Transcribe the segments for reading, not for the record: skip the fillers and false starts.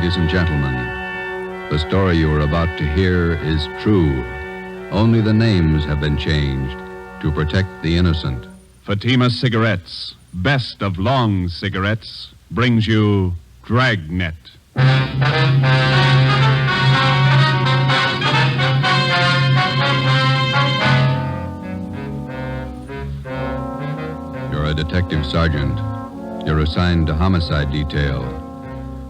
ladies and gentlemen. The story you are about to hear is true. Only the names have been changed to protect the innocent. Fatima Cigarettes, best of long cigarettes, brings you Dragnet. You're a detective sergeant. You're assigned to homicide detail.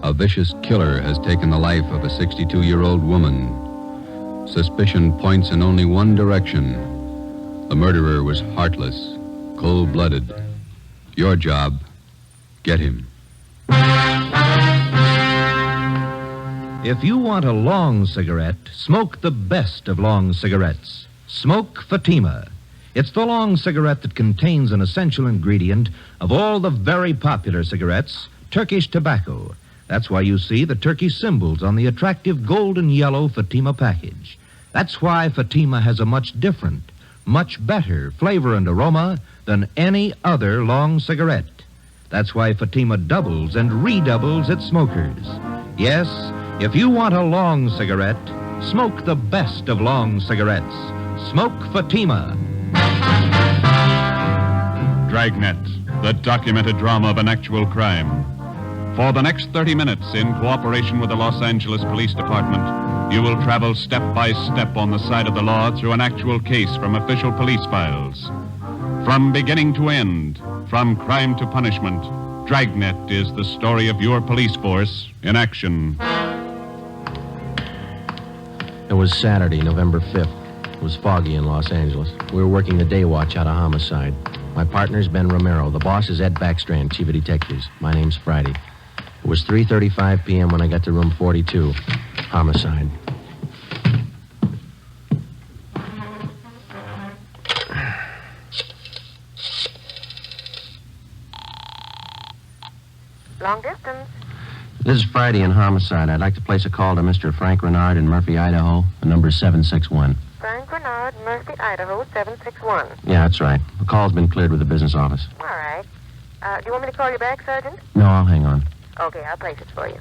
A vicious killer has taken the life of a 62-year-old woman. Suspicion points in only one direction. The murderer was heartless, cold-blooded. Your job, get him. If you want a long cigarette, smoke the best of long cigarettes. Smoke Fatima. It's the long cigarette that contains an essential ingredient of all the very popular cigarettes, Turkish tobacco. That's why you see the Turkish symbols on the attractive golden yellow Fatima package. That's why Fatima has a much different, much better flavor and aroma than any other long cigarette. That's why Fatima doubles and redoubles its smokers. Yes, if you want a long cigarette, smoke the best of long cigarettes. Smoke Fatima. Dragnet, the documented drama of an actual crime. For the next 30 minutes, in cooperation with the Los Angeles Police Department, you will travel step by step on the side of the law through an actual case from official police files. From beginning to end, from crime to punishment, Dragnet is the story of your police force in action. It was Saturday, November 5th. It was foggy in Los Angeles. We were working the day watch out of homicide. My partner's Ben Romero. The boss is Ed Backstrand, chief of detectives. My name's Friday. It was 3:35 p.m. when I got to room 42. Homicide. Long distance. This is Friday in homicide. I'd like to place a call to Mr. Frank Rinard in Murphy, Idaho. The number's 761. Frank Rinard, Murphy, Idaho, 761. Yeah, that's right. The call's been cleared with the business office. All right. Do you want me to call you back, Sergeant? No, I'll hang on. Okay, I'll place it for you.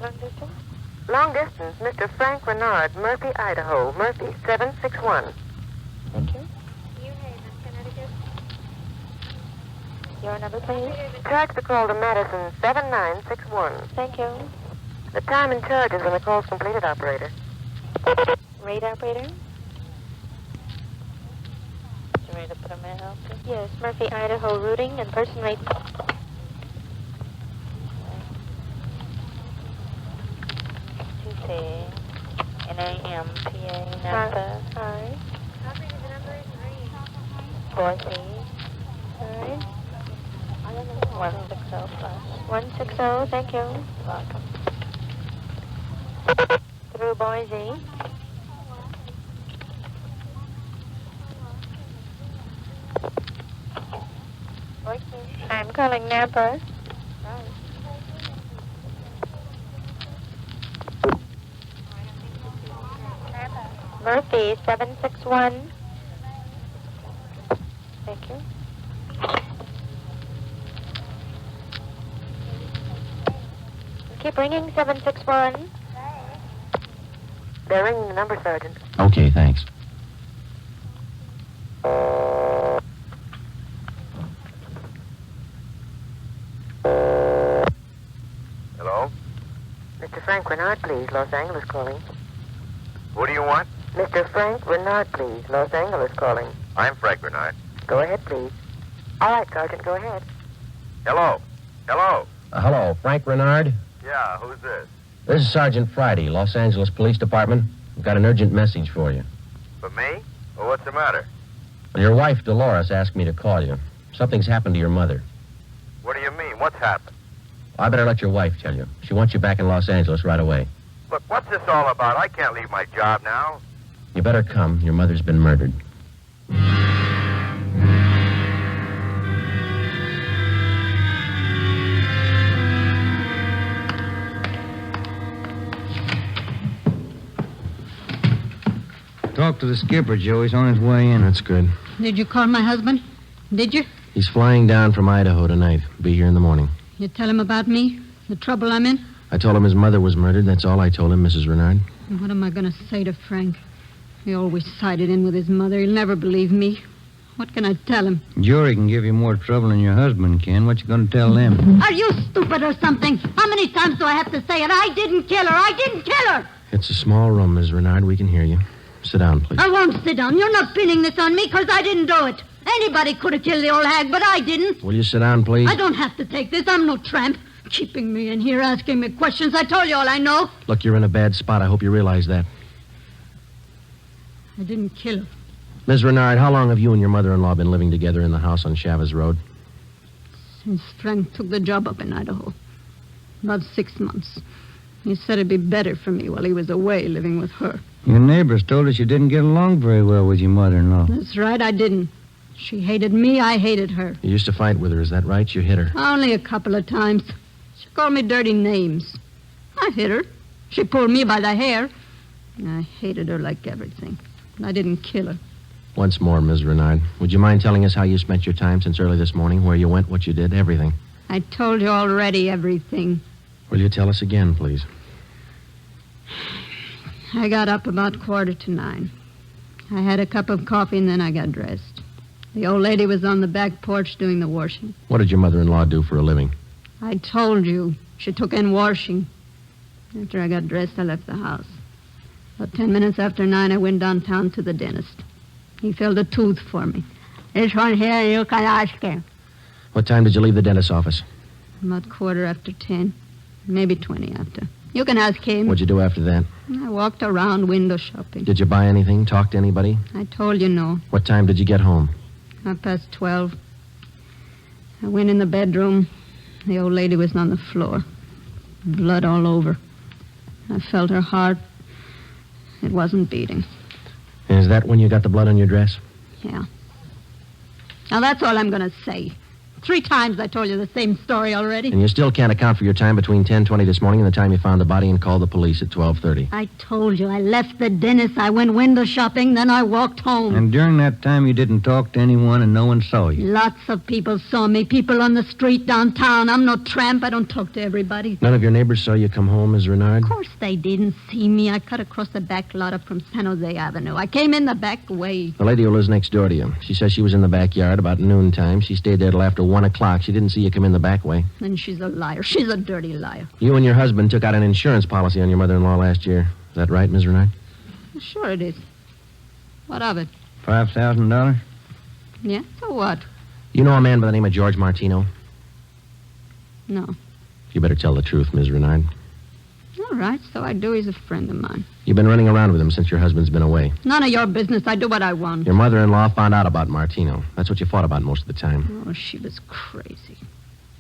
Long distance? Long distance, Mr. Frank Rinard, Murphy, Idaho, Murphy, 761. Thank you. New Haven, Connecticut. Your number, please. Charge the call to Madison, 7961. Thank you. The time and charges when the call's completed, operator. Rate operator? You ready to put a man out? Yes, Murphy, Idaho, routing and person rate. TC, NAMPA, Napa. All right. Operator, the number is 4C. All right. 160 plus. 160, thank you. Welcome. Through Boise. I'm calling Napa. Murphy, 761. Thank you. Keep ringing, 761. They're ringing the number, Sergeant. Okay, thanks. Hello? Mr. Frank Rinard, please. Los Angeles calling. Who do you want? Mr. Frank Rinard, please. Los Angeles calling. I'm Frank Rinard. Go ahead, please. All right, Sergeant, go ahead. Hello? Hello? Hello, Frank Rinard? Yeah, who's this? This is Sergeant Friday, Los Angeles Police Department. I've got an urgent message for you. For me? Well, what's the matter? Your wife, Dolores, asked me to call you. Something's happened to your mother. What do you mean? What's happened? I better let your wife tell you. She wants you back in Los Angeles right away. Look, what's this all about? I can't leave my job now. You better come. Your mother's been murdered. Talk to the skipper, Joe. He's on his way in. That's good. Did you call my husband? Did you? He's flying down from Idaho tonight. Be here in the morning. You tell him about me? The trouble I'm in? I told him his mother was murdered. That's all I told him, Mrs. Rinard. What am I going to say to Frank? He always sided in with his mother. He'll never believe me. What can I tell him? Jury can give you more trouble than your husband can. What you going to tell them? Are you stupid or something? How many times do I have to say it? I didn't kill her. I didn't kill her. It's a small room, Ms. Rinard. We can hear you. Sit down, please. I won't sit down. You're not pinning this on me because I didn't do it. Anybody could have killed the old hag, but I didn't. Will you sit down, please? I don't have to take this. I'm no tramp. Keeping me in here, asking me questions. I told you all I know. Look, you're in a bad spot. I hope you realize that. I didn't kill her. Ms. Rinard, how long have you and your mother-in-law been living together in the house on Chavez Road? Since Frank took the job up in Idaho. About 6 months. He said it'd be better for me while he was away living with her. Your neighbors told us you didn't get along very well with your mother-in-law. That's right, I didn't. She hated me, I hated her. You used to fight with her, is that right? You hit her. Only a couple of times. She called me dirty names. I hit her. She pulled me by the hair. I hated her like everything. I didn't kill her. Once more, Ms. Rinard, would you mind telling us how you spent your time since early this morning, where you went, what you did, everything? I told you already everything. Will you tell us again, please? I got up about 9:15. I had a cup of coffee and then I got dressed. The old lady was on the back porch doing the washing. What did your mother-in-law do for a living? I told you. She took in washing. After I got dressed, I left the house. About 10 minutes after 9, I went downtown to the dentist. He filled a tooth for me. This one here, you can ask him. What time did you leave the dentist's office? About 10:15, maybe 20 after. You can ask him. What'd you do after that? I walked around window shopping. Did you buy anything, talk to anybody? I told you no. What time did you get home? 12:30. I went in the bedroom. The old lady was on the floor. Blood all over. I felt her heart. It wasn't beating. Is that when you got the blood on your dress? Yeah. Now, that's all I'm going to say. 3 times I told you the same story already. And you still can't account for your time between 10:20 this morning and the time you found the body and called the police at 12:30. I told you. I left the dentist. I went window shopping. Then I walked home. And during that time, you didn't talk to anyone and no one saw you? Lots of people saw me. People on the street downtown. I'm no tramp. I don't talk to everybody. None of your neighbors saw you come home, Ms. Rinard? Of course they didn't see me. I cut across the back lot up from San Jose Avenue. I came in the back way. The lady who lives next door to you. She says she was in the backyard about noontime. She stayed there till after 1 o'clock. She didn't see you come in the back way. Then she's a liar. She's a dirty liar. You and your husband took out an insurance policy on your mother-in-law last year. Is that right, Ms. Rinard? Sure it is. What of it? $5,000? Yeah, so what? You know a man by the name of George Martino? No. You better tell the truth, Ms. Rinard. All right, so I do. He's a friend of mine. You've been running around with him since your husband's been away. None of your business. I do what I want. Your mother-in-law found out about Martino. That's what you fought about most of the time. Oh, she was crazy.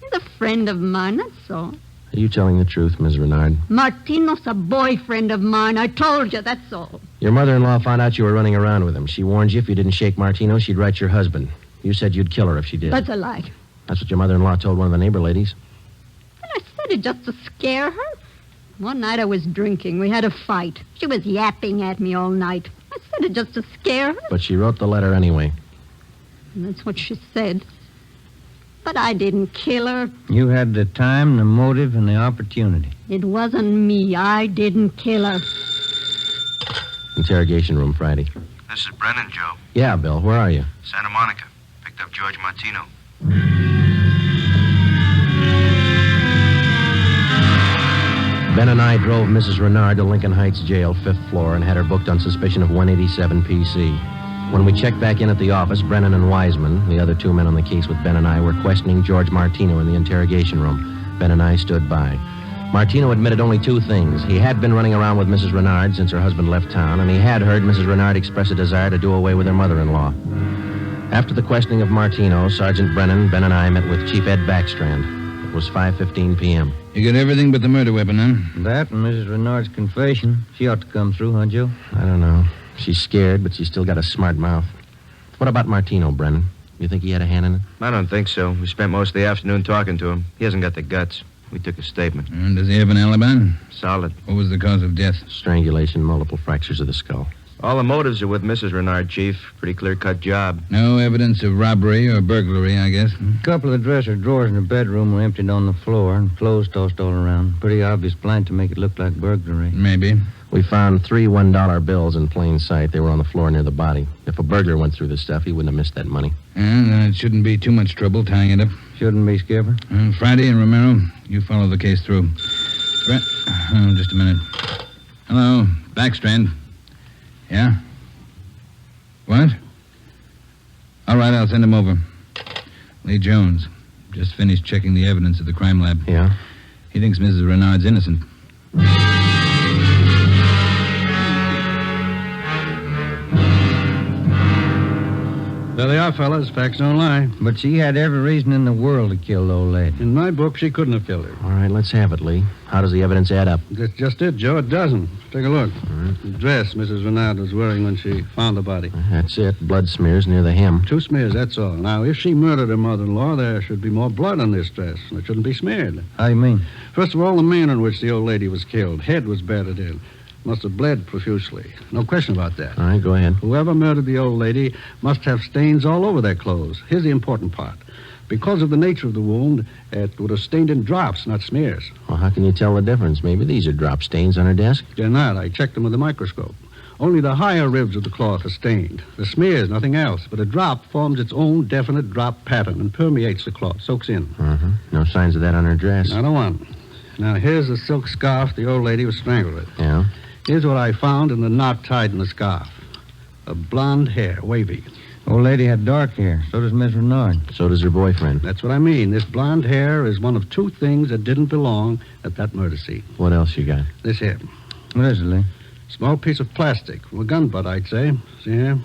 He's a friend of mine, that's all. Are you telling the truth, Ms. Rinard? Martino's a boyfriend of mine. I told you, that's all. Your mother-in-law found out you were running around with him. She warned you if you didn't shake Martino, she'd write your husband. You said you'd kill her if she did. That's a lie. That's what your mother-in-law told one of the neighbor ladies. And I said it just to scare her. One night I was drinking. We had a fight. She was yapping at me all night. I said it just to scare her. But she wrote the letter anyway. And that's what she said. But I didn't kill her. You had the time, the motive, and the opportunity. It wasn't me. I didn't kill her. Interrogation room, Friday. This is Brennan, Joe. Yeah, Bill. Where are you? Santa Monica. Picked up George Martino. Ben and I drove Mrs. Rinard to Lincoln Heights Jail, 5th floor, and had her booked on suspicion of 187 PC. When we checked back in at the office, Brennan and Wiseman, the other 2 men on the case with Ben and I, were questioning George Martino in the interrogation room. Ben and I stood by. Martino admitted only 2 things. He had been running around with Mrs. Rinard since her husband left town, and he had heard Mrs. Rinard express a desire to do away with her mother-in-law. After the questioning of Martino, Sergeant Brennan, Ben and I met with Chief Ed Backstrand. It was 5:15 p.m. You got everything but the murder weapon, huh? That and Mrs. Renard's confession. She ought to come through, huh, Joe? I don't know. She's scared, but she's still got a smart mouth. What about Martino, Brennan? You think he had a hand in it? I don't think so. We spent most of the afternoon talking to him. He hasn't got the guts. We took a statement. And does he have an alibi? Solid. What was the cause of death? Strangulation, multiple fractures of the skull. All the motives are with Mrs. Rinard, Chief. Pretty clear-cut job. No evidence of robbery or burglary, I guess. A couple of dresser drawers in the bedroom were emptied on the floor and clothes tossed all around. Pretty obvious plan to make it look like burglary. Maybe. We found 3 $1 bills in plain sight. They were on the floor near the body. If a burglar went through the stuff, he wouldn't have missed that money. And it shouldn't be too much trouble tying it up. Shouldn't be, Skipper. Friday and Romero, you follow the case through. Just a minute. Hello, Backstrand. Yeah? What? All right, I'll send him over. Lee Jones. Just finished checking the evidence at the crime lab. Yeah? He thinks Mrs. Renard's innocent. There they are, fellas. Facts don't lie. But she had every reason in the world to kill the old lady. In my book, she couldn't have killed her. All right, let's have it, Lee. How does the evidence add up? That's just it, Joe. It doesn't. Take a look. The dress Mrs. Renard was wearing when she found the body. That's it. Blood smears near the hem. 2 smears, that's all. Now, if she murdered her mother-in-law, there should be more blood on this dress, and it shouldn't be smeared. How do you mean? First of all, the manner in which the old lady was killed. Head was battered in. Must have bled profusely. No question about that. All right, go ahead. Whoever murdered the old lady must have stains all over their clothes. Here's the important part. Because of the nature of the wound, it would have stained in drops, not smears. Well, how can you tell the difference? Maybe these are drop stains on her desk. They're not. I checked them with a microscope. Only the higher ribs of the cloth are stained. The smears, nothing else. But a drop forms its own definite drop pattern and permeates the cloth, soaks in. No signs of that on her dress. Not a one. Now, here's the silk scarf the old lady was strangled with. Yeah? Here's what I found in the knot tied in the scarf. A blonde hair, wavy. Old lady had dark hair. So does Miss Renard. So does her boyfriend. That's what I mean. This blonde hair is one of 2 things that didn't belong at that murder scene. What else you got? This here. What is it, Lee? Small piece of plastic from a gun butt, I'd say. See here?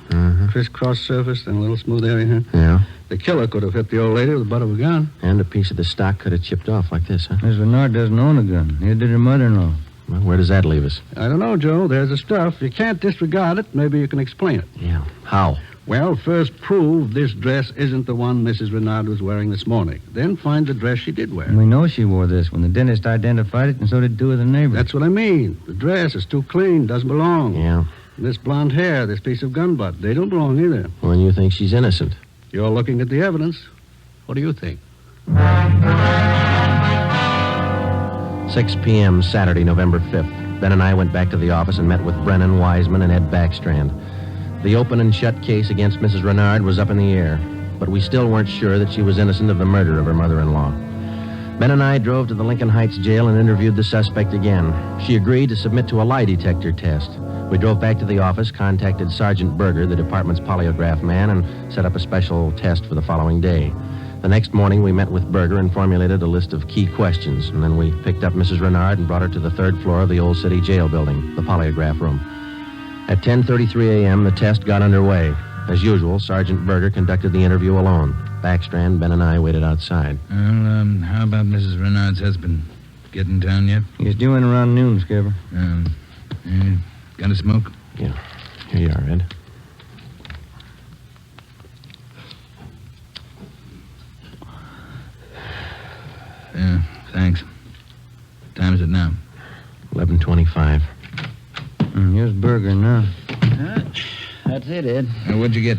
Crisscross surface and a little smooth area here. Yeah? The killer could have hit the old lady with the butt of a gun. And a piece of the stock could have chipped off like this, huh? Miss Renard doesn't own a gun. Neither did her mother-in-law. Well, where does that leave us? I don't know, Joe. There's the stuff. You can't disregard it. Maybe you can explain it. Yeah. How? Well, first prove this dress isn't the one Mrs. Rinard was wearing this morning. Then find the dress she did wear. We know she wore this when the dentist identified it, and so did 2 of the neighbors. That's what I mean. The dress is too clean, doesn't belong. Yeah. This blonde hair, this piece of gun butt, they don't belong either. Well, then you think she's innocent. You're looking at the evidence. What do you think? 6 p.m. Saturday, November 5th. Ben and I went back to the office and met with Brennan, Wiseman, and Ed Backstrand. The open and shut case against Mrs. Rinard was up in the air, but we still weren't sure that she was innocent of the murder of her mother-in-law. Ben and I drove to the Lincoln Heights jail and interviewed the suspect again. She agreed to submit to a lie detector test. We drove back to the office, contacted Sergeant Berger, the department's polygraph man, and set up a special test for the following day. The next morning, we met with Berger and formulated a list of key questions, and then we picked up Mrs. Rinard and brought her to the 3rd floor of the Old City Jail building, the polygraph room. At 10:33 a.m., the test got underway. As usual, Sergeant Berger conducted the interview alone. Backstrand, Ben, and I waited outside. Well, how about Mrs. Renard's husband? Get in town yet? He's due in around noon, Skipper. Got a smoke? Yeah. Here you are, Ed. Yeah, thanks. Time is it now? 11:25. Here's Berger now. That's it, Ed. What'd you get?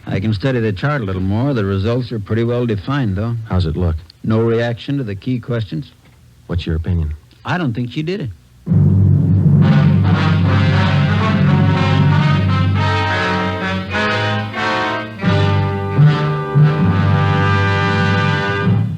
I can study the chart a little more. The results are pretty well defined, though. How's it look? No reaction to the key questions. What's your opinion? I don't think she did it.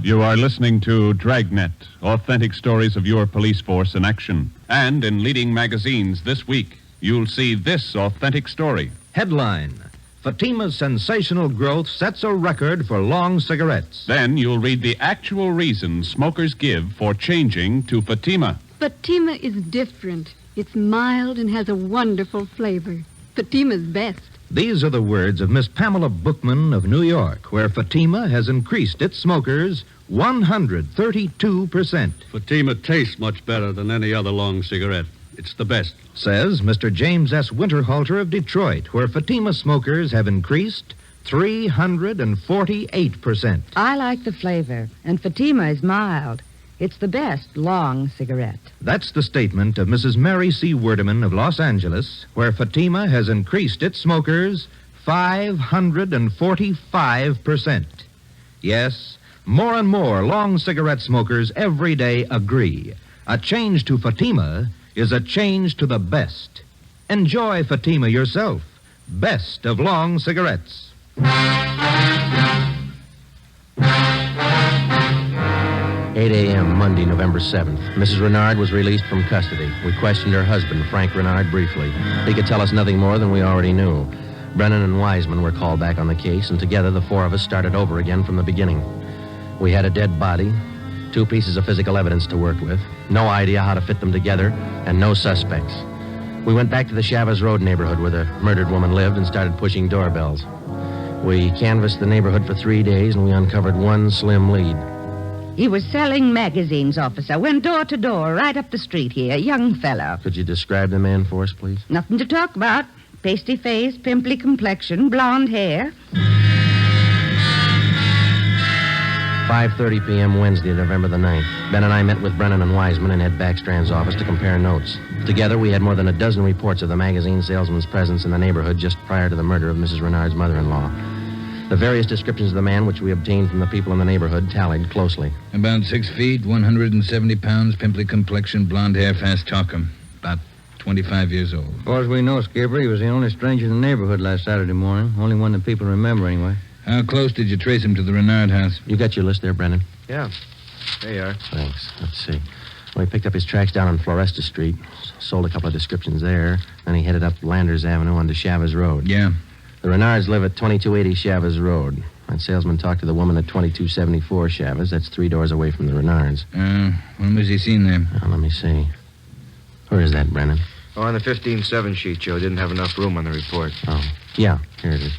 You are listening to Dragnet, authentic stories of your police force in action. And in leading magazines this week, you'll see this authentic story. Headline: Fatima's sensational growth sets a record for long cigarettes. Then you'll read the actual reasons smokers give for changing to Fatima. Fatima is different. It's mild and has a wonderful flavor. Fatima's best. These are the words of Miss Pamela Bookman of New York, where Fatima has increased its smokers 132%. Fatima tastes much better than any other long cigarette. It's the best. Says Mr. James S. Winterhalter of Detroit, where Fatima smokers have increased 348%. I like the flavor, and Fatima is mild. It's the best long cigarette. That's the statement of Mrs. Mary C. Werdeman of Los Angeles, where Fatima has increased its smokers 545%. Yes, more and more long cigarette smokers every day agree. A change to Fatima is a change to the best. Enjoy Fatima yourself. Best of long cigarettes. 8 a.m., Monday, November 7th. Mrs. Rinard was released from custody. We questioned her husband, Frank Rinard, briefly. He could tell us nothing more than we already knew. Brennan and Wiseman were called back on the case, and together the four of us started over again from the beginning. We had a dead body, 2 pieces of physical evidence to work with, no idea how to fit them together, and no suspects. We went back to the Chavez Road neighborhood where the murdered woman lived and started pushing doorbells. We canvassed the neighborhood for 3 days, and we uncovered one slim lead. He was selling magazines, officer. Went door to door, right up the street here. Young fellow. Could you describe the man for us, please? Nothing to talk about. Pasty face, pimply complexion, blonde hair. 5:30 p.m. Wednesday, November the 9th. Ben and I met with Brennan and Wiseman in Ed Backstrand's office to compare notes. Together, we had more than a dozen reports of the magazine salesman's presence in the neighborhood just prior to the murder of Mrs. Renard's mother-in-law. The various descriptions of the man which we obtained from the people in the neighborhood tallied closely. About 6 feet, 170 pounds, pimply complexion, blonde hair, fast talker. About 25 years old. As far as we know, Skipper, he was the only stranger in the neighborhood last Saturday morning. Only one that people remember, anyway. How close did you trace him to the Rinard house? You got your list there, Brennan? Yeah. There you are. Thanks. Let's see. Well, he picked up his tracks down on Floresta Street, sold a couple of descriptions there, then he headed up Landers Avenue onto Chavez Road. Yeah. The Renards live at 2280 Chavez Road. That salesman talked to the woman at 2274 Chavez. That's 3 doors away from the Renards. When was he seen there? Let me see. Where is that, Brennan? Oh, on the 15-7 sheet, Joe. Didn't have enough room on the report. Oh, yeah, here it is.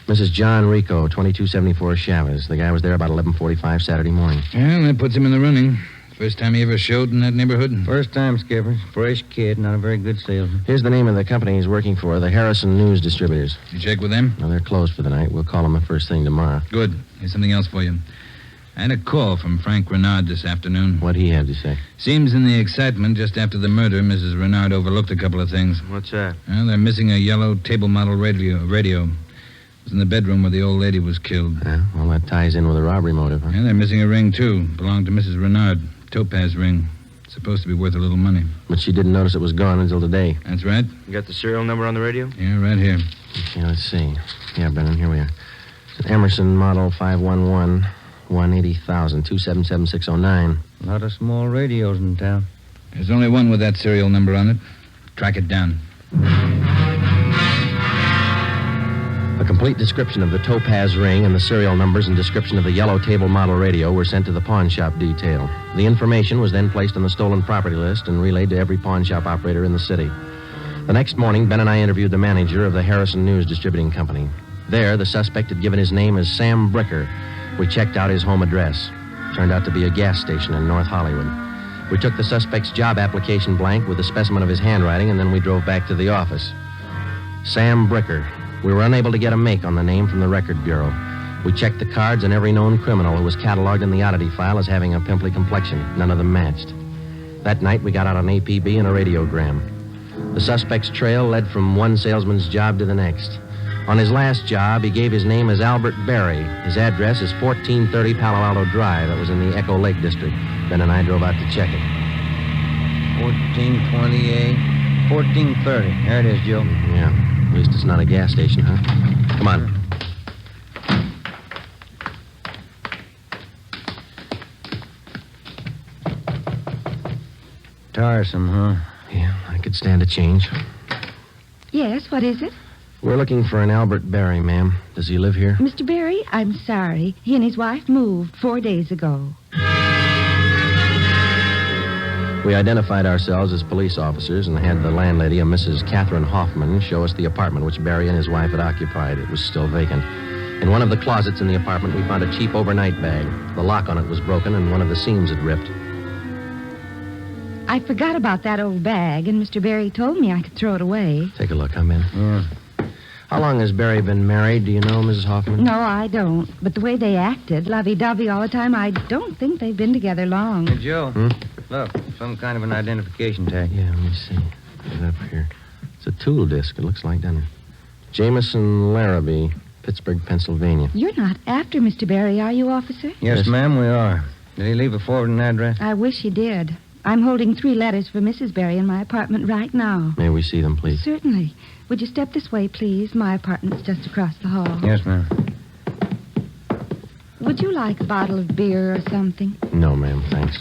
Mrs. John Rico, 2274 Chavez. The guy was there about 11:45 Saturday morning. Well, that puts him in the running. First time he ever showed in that neighborhood? First time, Skipper. Fresh kid, not a very good salesman. Here's the name of the company he's working for, the Harrison News Distributors. You check with them? No, they're closed for the night. We'll call them the first thing tomorrow. Good. Here's something else for you. I had a call from Frank Rinard this afternoon. What'd he have to say? Seems in the excitement just after the murder, Mrs. Rinard overlooked a couple of things. What's that? Well, they're missing a yellow table model radio. It was in the bedroom where the old lady was killed. Yeah, well, that ties in with a robbery motive, huh? And they're missing a ring, too. Belonged to Mrs. Rinard. Topaz ring. Supposed to be worth a little money. But she didn't notice it was gone until today. That's right. You got the serial number on the radio? Yeah, right here. Okay, let's see. Yeah, Brennan, here we are. It's an Emerson model 511 180,000 277609. A lot of small radios in town. There's only one with that serial number on it. Track it down. A complete description of the Topaz ring and the serial numbers and description of the yellow table model radio were sent to the pawn shop detail. The information was then placed on the stolen property list and relayed to every pawn shop operator in the city. The next morning, Ben and I interviewed the manager of the Harrison News Distributing Company. There, the suspect had given his name as Sam Bricker. We checked out his home address. Turned out to be a gas station in North Hollywood. We took the suspect's job application blank with a specimen of his handwriting, and then we drove back to the office. Sam Bricker. We were unable to get a make on the name from the Record Bureau. We checked the cards on every known criminal who was cataloged in the oddity file as having a pimply complexion. None of them matched. That night, we got out an APB and a radiogram. The suspect's trail led from one salesman's job to the next. On his last job, he gave his name as Albert Berry. His address is 1430 Palo Alto Drive. That was in the Echo Lake District. Ben and I drove out to check it. 1428, 1430. There it is, Joe. Yeah. At least it's not a gas station, huh? Come on. Tiresome, huh? Yeah, I could stand a change. Yes, what is it? We're looking for an Albert Berry, ma'am. Does he live here? Mr. Berry, I'm sorry. He and his wife moved 4 days ago. We identified ourselves as police officers and had the landlady, a Mrs. Catherine Hoffman, show us the apartment which Berry and his wife had occupied. It was still vacant. In one of the closets in the apartment, we found a cheap overnight bag. The lock on it was broken and one of the seams had ripped. I forgot about that old bag, and Mr. Berry told me I could throw it away. Take a look, huh, Ben? Yeah. How long has Barry been married? Do you know, Mrs. Hoffman? No, I don't. But the way they acted, lovey-dovey all the time, I don't think they've been together long. Hey, Joe. Look, some kind of an identification tag. Yeah, let me see. Get it up here. It's a tool disc, it looks like, doesn't it? Jameson Larrabee, Pittsburgh, Pennsylvania. You're not after Mr. Barry, are you, officer? Yes, ma'am, we are. Did he leave a forwarding address? I wish he did. I'm holding 3 letters for Mrs. Barry in my apartment right now. May we see them, please? Certainly. Would you step this way, please? My apartment's just across the hall. Yes, ma'am. Would you like a bottle of beer or something? No, ma'am, thanks.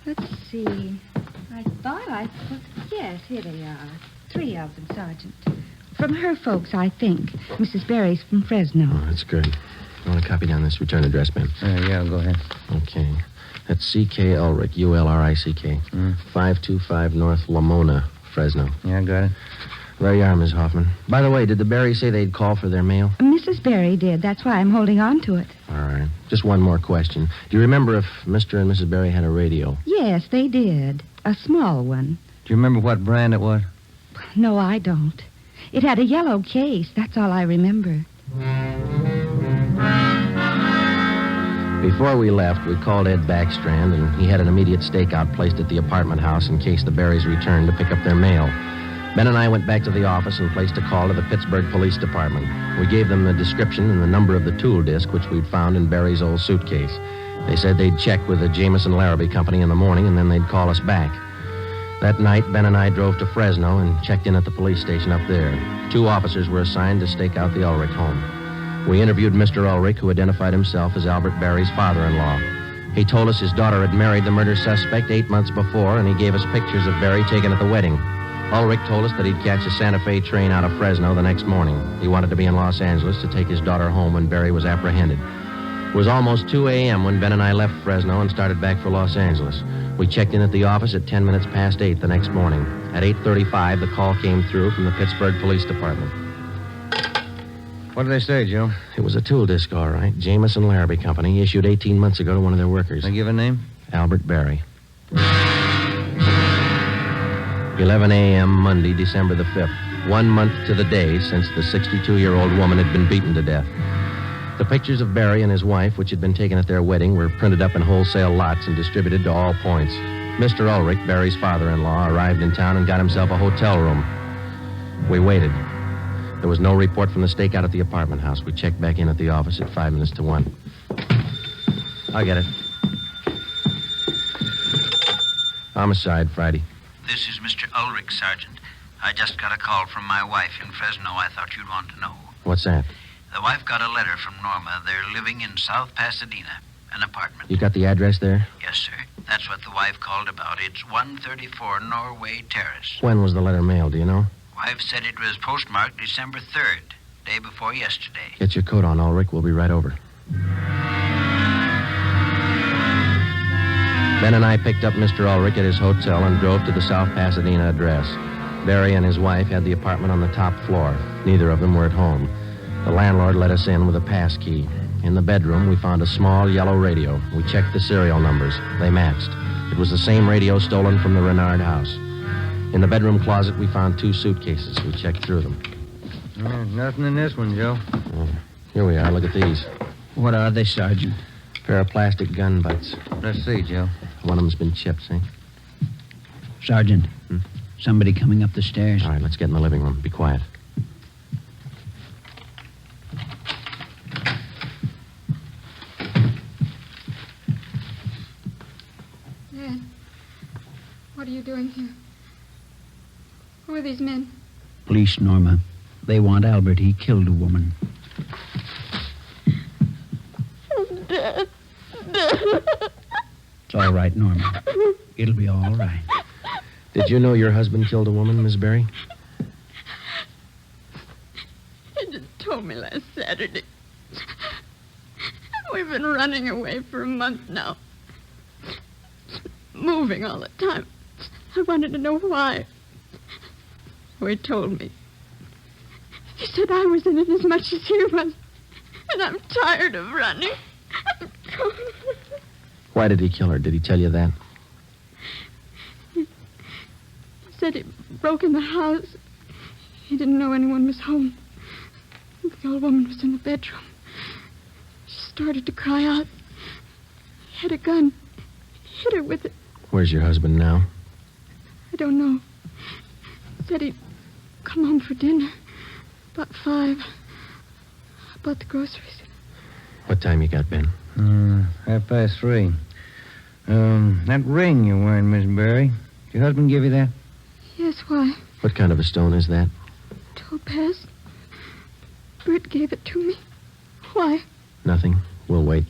Let's see. I thought I put... Yes, here they are. 3 of them, Sergeant. From her folks, I think. Mrs. Barry's from Fresno. Oh, that's good. I want to copy down this return address, ma'am. Yeah, go ahead. Okay. That's C.K. Ulrich, U-L-R-I-C-K. 525 North Lamona, Fresno. Yeah, I got it. There you are, Miss Hoffman. By the way, did the Barrys say they'd call for their mail? Mrs. Barry did. That's why I'm holding on to it. All right. Just one more question. Do you remember if Mr. and Mrs. Barry had a radio? Yes, they did. A small one. Do you remember what brand it was? No, I don't. It had a yellow case. That's all I remember. Before we left, we called Ed Backstrand, and he had an immediate stakeout placed at the apartment house in case the Barrys returned to pick up their mail. Ben and I went back to the office and placed a call to the Pittsburgh Police Department. We gave them the description and the number of the tool disc which we'd found in Barry's old suitcase. They said they'd check with the Jameson Larrabee Company in the morning, and then they'd call us back. That night, Ben and I drove to Fresno and checked in at the police station up there. 2 officers were assigned to stake out the Ulrich home. We interviewed Mr. Ulrich, who identified himself as Albert Barry's father-in-law. He told us his daughter had married the murder suspect 8 months before, and he gave us pictures of Barry taken at the wedding. Ulrich told us that he'd catch a Santa Fe train out of Fresno the next morning. He wanted to be in Los Angeles to take his daughter home when Barry was apprehended. It was almost 2 a.m. when Ben and I left Fresno and started back for Los Angeles. We checked in at the office at 10 minutes past 8 the next morning. At 8:35, the call came through from the Pittsburgh Police Department. What did they say, Joe? It was a tool disc, all right. Jameson Larrabee Company, issued 18 months ago to one of their workers. They give a name? Albert Barry. 11 a.m. Monday, December the 5th. 1 month to the day since the 62-year-old woman had been beaten to death. The pictures of Barry and his wife, which had been taken at their wedding, were printed up in wholesale lots and distributed to all points. Mr. Ulrich, Barry's father-in-law, arrived in town and got himself a hotel room. We waited. There was no report from the stakeout at the apartment house. We checked back in at the office at 5 minutes to 1. I'll get it. Homicide, Friday. This is Mr. Ulrich, Sergeant. I just got a call from my wife in Fresno. I thought you'd want to know. What's that? The wife got a letter from Norma. They're living in South Pasadena, an apartment. You got the address there? Yes, sir. That's what the wife called about. It's 134 Norway Terrace. When was the letter mailed, do you know? Wife said it was postmarked December 3rd, day before yesterday. Get your coat on, Ulrich. We'll be right over. Ben and I picked up Mr. Ulrich at his hotel and drove to the South Pasadena address. Barry and his wife had the apartment on the top floor. Neither of them were at home. The landlord let us in with a pass key. In the bedroom, we found a small yellow radio. We checked the serial numbers. They matched. It was the same radio stolen from the Rinard house. In the bedroom closet, we found 2 suitcases. We checked through them. Nothing in this one, Joe. Here we are. Look at these. What are they, Sergeant? A pair of plastic gun butts. Let's see, Joe. One of them's been chipped, see? Sergeant, somebody coming up the stairs. All right, let's get in the living room. Be quiet. Dad, what are you doing here? Who are these men? Police, Norma. They want Albert. He killed a woman. Dad. It's all right, Norma. It'll be all right. Did you know your husband killed a woman, Miss Barry? He just told me last Saturday. We've been running away for a month now. Moving all the time. I wanted to know why. So he told me. He said I was in it as much as he was. And I'm tired of running. Why did he kill her? Did he tell you that? He said he broke in the house. He didn't know anyone was home. The old woman was in the bedroom. She started to cry out. He had a gun. Hit her with it. Where's your husband now? I don't know. Said he'd come home for dinner. About 5. I bought the groceries. What time you got, Ben? 3:30. That ring you're wearing, Miss Berry. Did your husband give you that? Yes, why? What kind of a stone is that? Topaz. Bert gave it to me. Why? Nothing. We'll wait.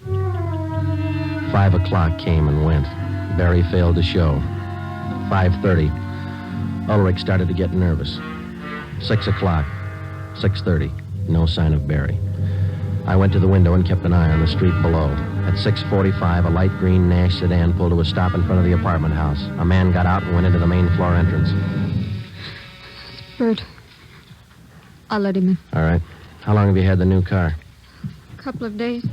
5 o'clock came and went. Barry failed to show. 5:30. Ulrich started to get nervous. 6 o'clock. 6:30. No sign of Barry. I went to the window and kept an eye on the street below. At 6:45, a light green Nash sedan pulled to a stop in front of the apartment house. A man got out and went into the main floor entrance. It's Bert. I'll let him in. All right. How long have you had the new car? A couple of days.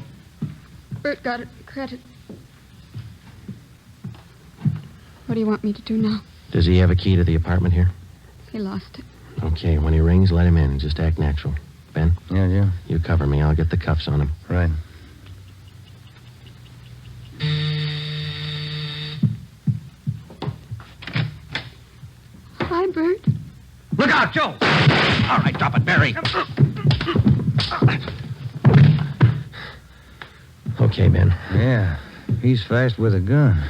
Bert got it credit. What do you want me to do now? Does he have a key to the apartment here? He lost it. Okay, when he rings, let him in. Just act natural. Ben? Yeah, Jim. You cover me. I'll get the cuffs on him. Right. Hi, Bert. Look out, Joe! All right, drop it, Barry. Okay, Ben. Yeah, he's fast with a gun.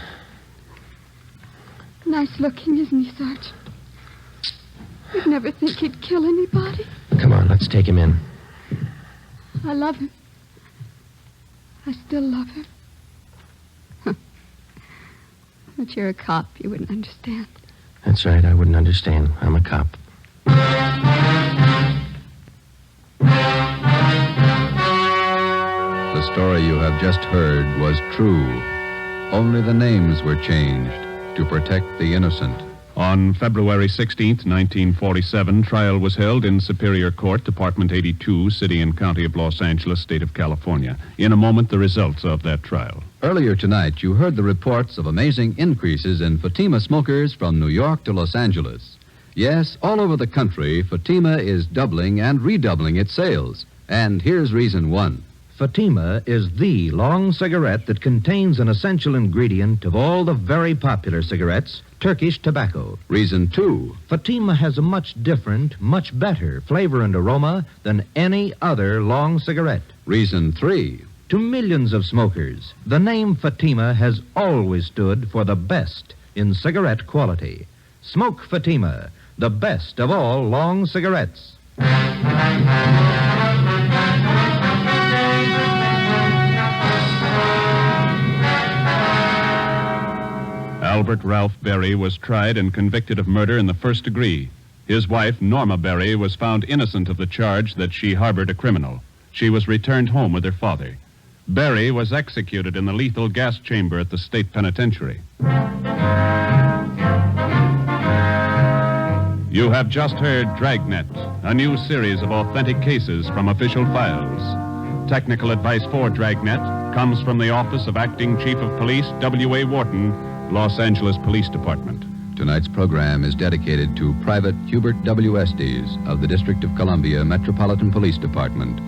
Nice looking, isn't he, Sarge? You'd never think he'd kill anybody. Come on, let's take him in. I love him. I still love him. But you're a cop. You wouldn't understand. That's right. I wouldn't understand. I'm a cop. The story you have just heard was true. Only the names were changed to protect the innocent. On February 16th, 1947, trial was held in Superior Court, Department 82, City and County of Los Angeles, State of California. In a moment, the results of that trial. Earlier tonight, you heard the reports of amazing increases in Fatima smokers from New York to Los Angeles. Yes, all over the country, Fatima is doubling and redoubling its sales. And here's reason 1. Fatima is the long cigarette that contains an essential ingredient of all the very popular cigarettes, Turkish tobacco. Reason 2. Fatima has a much different, much better flavor and aroma than any other long cigarette. Reason 3. To millions of smokers, the name Fatima has always stood for the best in cigarette quality. Smoke Fatima, the best of all long cigarettes. Albert Ralph Berry was tried and convicted of murder in the first degree. His wife, Norma Berry, was found innocent of the charge that she harbored a criminal. She was returned home with her father. Berry was executed in the lethal gas chamber at the state penitentiary. You have just heard Dragnet, a new series of authentic cases from official files. Technical advice for Dragnet comes from the Office of Acting Chief of Police W.A. Wharton, Los Angeles Police Department. Tonight's program is dedicated to Private Hubert W. Estes of the District of Columbia Metropolitan Police Department,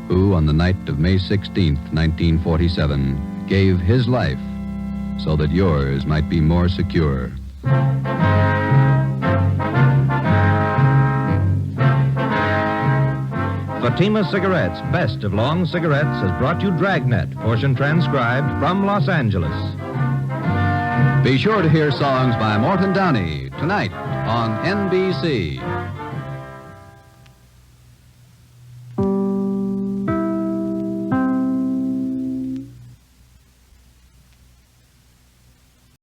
who on the night of May 16th, 1947, gave his life so that yours might be more secure. Fatima Cigarettes, best of long cigarettes, has brought you Dragnet, portion transcribed from Los Angeles. Be sure to hear songs by Morton Downey tonight on NBC.